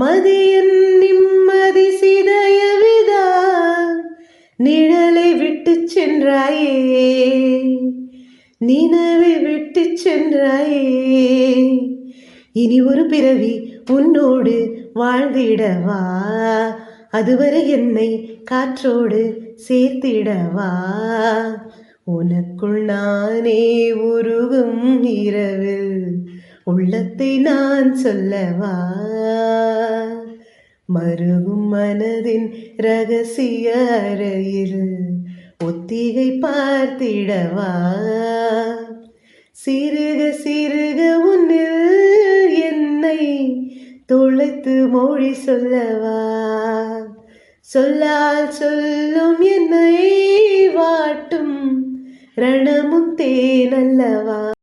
மதியின் நிம்மதி சிதையவிதா நிழலை விட்டு சென்றாயே, நினைவை விட்டு சென்றாயே. இனி ஒரு பிறவி உன்னோடு வாழ்ந்திடவா, அதுவரை என்னை காற்றோடு சேர்த்திடவா. உனக்குள் நானே உருகும் இரவில் உள்ளத்தை நான் சொல்லவா, மருகும் மனதின் ரகசிய அறையில் ஒத்திகை பார்த்திடவா. சிறுக சிறுக உன்னில் என்னை தொலைத்து மொழி சொல்லவா, சொல்லால் சொல்லும் என்னை வாட்டும் ரணமும் தேனல்லவா.